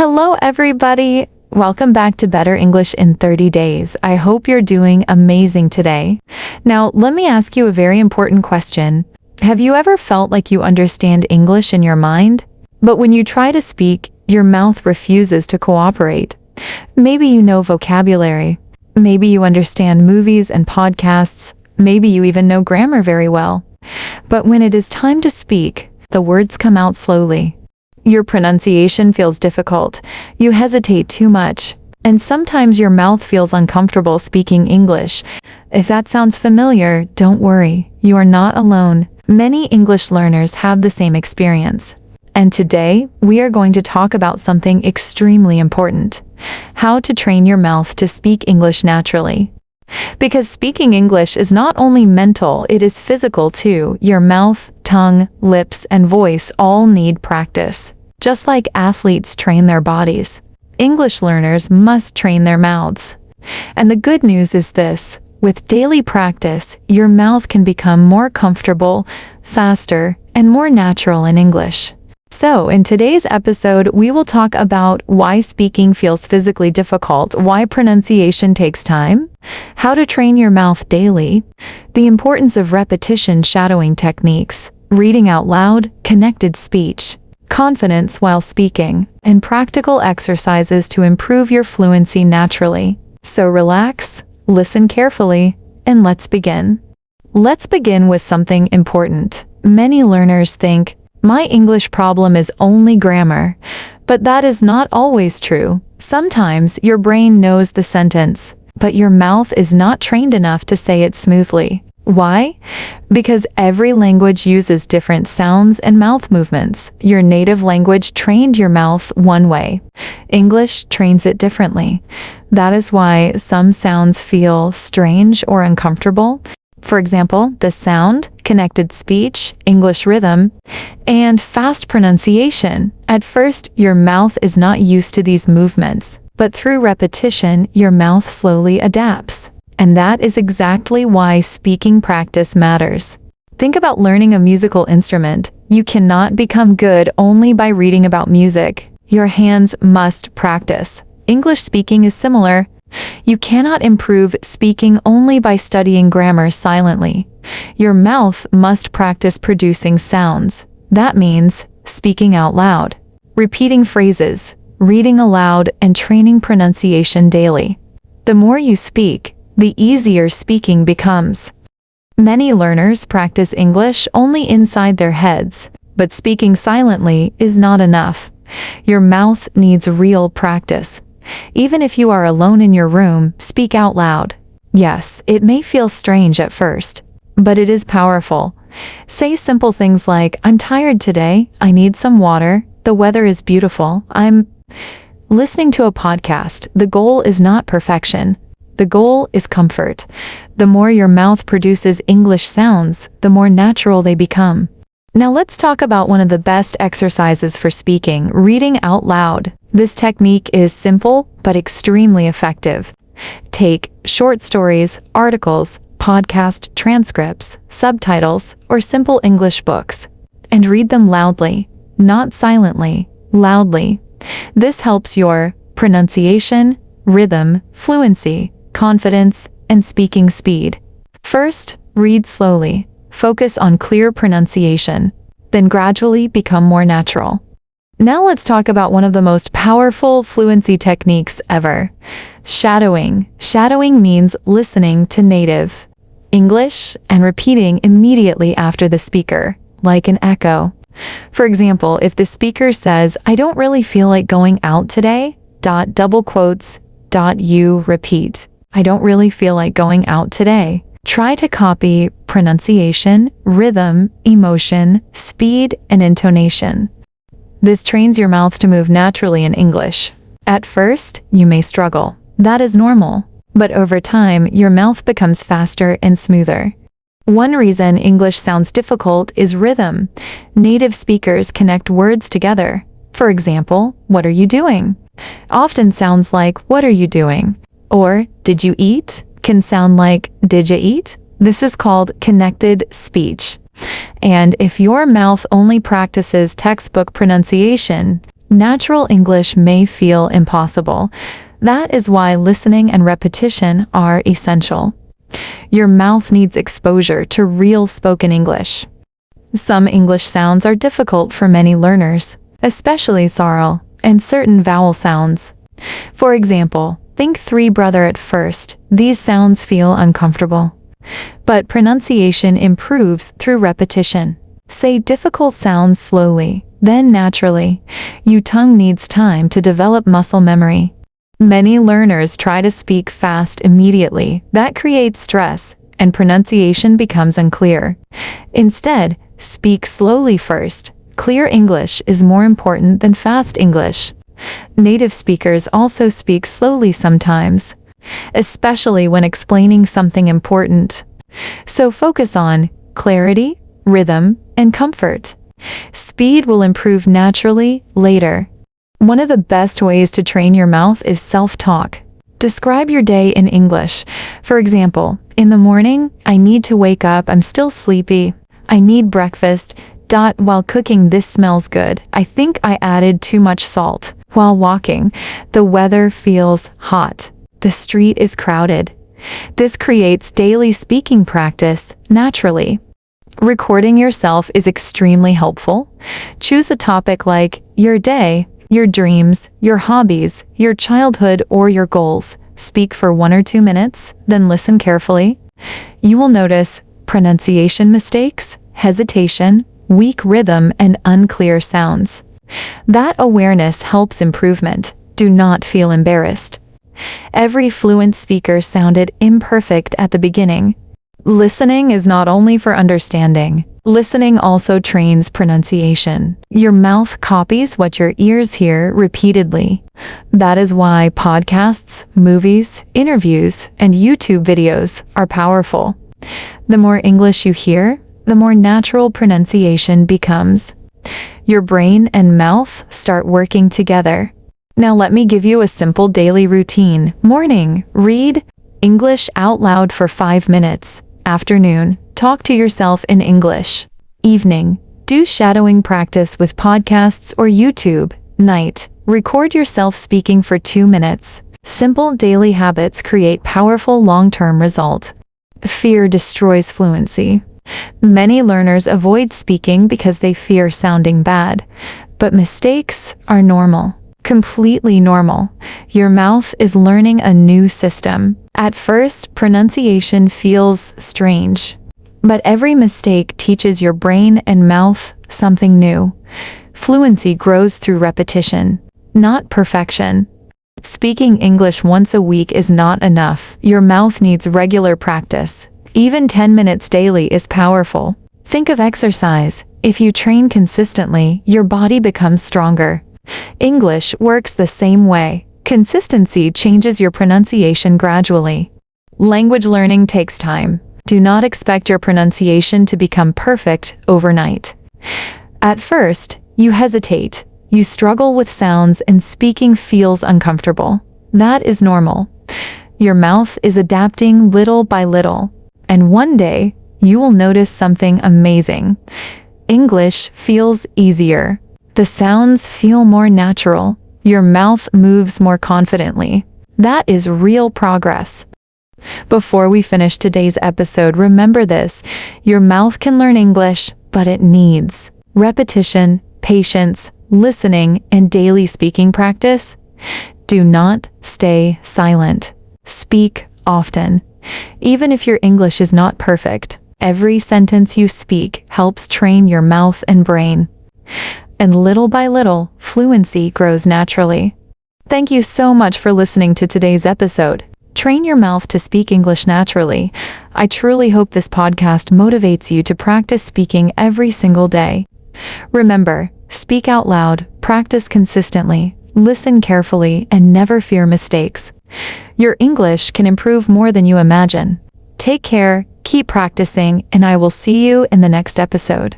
Hello, everybody. Welcome back to Better English in 30 Days. I hope you're doing amazing today. Now, let me ask you a very important question. Have you ever felt like you understand English in your mind, but when you try to speak, your mouth refuses to cooperate? Maybe you know vocabulary. Maybe you understand movies and podcasts. Maybe you even know grammar very well. But when it is time to speak, the words come out slowly. Your pronunciation feels difficult. You hesitate too much. And sometimes your mouth feels uncomfortable speaking English. If that sounds familiar, don't worry. You are not alone. Many English learners have the same experience. And today, we are going to talk about something extremely important: how to train your mouth to speak English naturally. Because speaking English is not only mental, it is physical too. Your mouth, tongue, lips, and voice all need practice. Just like athletes train their bodies, English learners must train their mouths. And the good news is this: with daily practice, your mouth can become more comfortable, faster, and more natural in English. So, in today's episode, we will talk about why speaking feels physically difficult, why pronunciation takes time, how to train your mouth daily, the importance of repetition shadowing techniques, reading out loud, connected speech, confidence while speaking, and practical exercises to improve your fluency naturally. So relax, listen carefully, and let's begin. Let's begin with something important. Many learners think, my English problem is only grammar, but that is not always true. Sometimes your brain knows the sentence, but your mouth is not trained enough to say it smoothly. Why? Because every language uses different sounds and mouth movements. Your native language trained your mouth one way. English trains it differently. That is why some sounds feel strange or uncomfortable. For example, the sound, connected speech, English rhythm, and fast pronunciation. At first, your mouth is not used to these movements, but through repetition, your mouth slowly adapts. And that is exactly why speaking practice matters. Think about learning a musical instrument. You cannot become good only by reading about music. Your hands must practice. English speaking is similar. You cannot improve speaking only by studying grammar silently. Your mouth must practice producing sounds. That means speaking out loud, repeating phrases, reading aloud, and training pronunciation daily. The more you speak, the easier speaking becomes. Many learners practice English only inside their heads, but speaking silently is not enough. Your mouth needs real practice. Even if you are alone in your room, speak out loud. Yes, it may feel strange at first, but it is powerful. Say simple things like, I'm tired today, I need some water, the weather is beautiful, I'm listening to a podcast. The goal is not perfection. The goal is comfort. The more your mouth produces English sounds, the more natural they become. Now let's talk about one of the best exercises for speaking: reading out loud. This technique is simple but extremely effective. Take short stories, articles, podcast transcripts, subtitles, or simple English books, and read them loudly, not silently, loudly. This helps your pronunciation, rhythm, fluency, confidence, and speaking speed. First, read slowly. Focus on clear pronunciation, then gradually become more natural. Now let's talk about one of the most powerful fluency techniques ever: shadowing. Shadowing means listening to native English and repeating immediately after the speaker, like an echo. For example, if the speaker says, I don't really feel like going out today, double quotes, you repeat, I don't really feel like going out today. Try to copy pronunciation, rhythm, emotion, speed, and intonation. This trains your mouth to move naturally in English. At first, you may struggle. That is normal. But over time, your mouth becomes faster and smoother. One reason English sounds difficult is rhythm. Native speakers connect words together. For example, what are you doing? Often sounds like, what are you doing? Or, did you eat? Can sound like, did you eat? This is called connected speech. And if your mouth only practices textbook pronunciation, Natural English may feel impossible. That is why listening and repetition are essential. Your mouth needs exposure to real spoken English. Some English sounds are difficult for many learners, especially sorrel and certain vowel sounds. For example, think three brother at first. These sounds feel uncomfortable. But pronunciation improves through repetition. Say difficult sounds slowly, then naturally. Your tongue needs time to develop muscle memory. Many learners try to speak fast immediately. That creates stress, and pronunciation becomes unclear. Instead, speak slowly first. Clear English is more important than fast English. Native speakers also speak slowly sometimes, especially when explaining something important. So focus on clarity, rhythm, and comfort. Speed will improve naturally later. One of the best ways to train your mouth is self-talk. Describe your day in English. For example, in the morning, I need to wake up, I'm still sleepy. I need breakfast. While cooking, this smells good. I think I added too much salt. While walking, the weather feels hot. The street is crowded. This creates daily speaking practice naturally. Recording yourself is extremely helpful. Choose a topic like your day, your dreams, your hobbies, your childhood, or your goals. Speak for 1 or 2 minutes, then listen carefully. You will notice pronunciation mistakes, hesitation, weak rhythm, and unclear sounds. That awareness helps improvement. Do not feel embarrassed. Every fluent speaker sounded imperfect at the beginning. Listening is not only for understanding. Listening also trains pronunciation. Your mouth copies what your ears hear repeatedly. That is why podcasts, movies, interviews, and YouTube videos are powerful. The more English you hear, the more natural pronunciation becomes. Your brain and mouth start working together. Now let me give you a simple daily routine. Morning, read English out loud for 5 minutes. Afternoon, talk to yourself in English. Evening, do shadowing practice with podcasts or YouTube. Night, record yourself speaking for 2 minutes. Simple daily habits create powerful long-term result. Fear destroys fluency. Many learners avoid speaking because they fear sounding bad, but mistakes are normal. Completely normal. Your mouth is learning a new system. At first, pronunciation feels strange, but every mistake teaches your brain and mouth something new. Fluency grows through repetition, not perfection. Speaking English once a week is not enough. Your mouth needs regular practice. Even 10 minutes daily is powerful. Think of exercise. If you train consistently, your body becomes stronger. English works the same way. Consistency changes your pronunciation gradually. Language learning takes time. Do not expect your pronunciation to become perfect overnight. At first, you hesitate. You struggle with sounds and speaking feels uncomfortable. That is normal. Your mouth is adapting little by little. And one day, you will notice something amazing. English feels easier. The sounds feel more natural. Your mouth moves more confidently. That is real progress. Before we finish today's episode, remember this. Your mouth can learn English, but it needs repetition, patience, listening, and daily speaking practice. Do not stay silent. Speak often. Even if your English is not perfect, every sentence you speak helps train your mouth and brain. And little by little, fluency grows naturally. Thank you so much for listening to today's episode. Train your mouth to speak English naturally. I truly hope this podcast motivates you to practice speaking every single day. Remember, speak out loud, practice consistently, listen carefully, and never fear mistakes. Your English can improve more than you imagine. Take care, keep practicing, and I will see you in the next episode.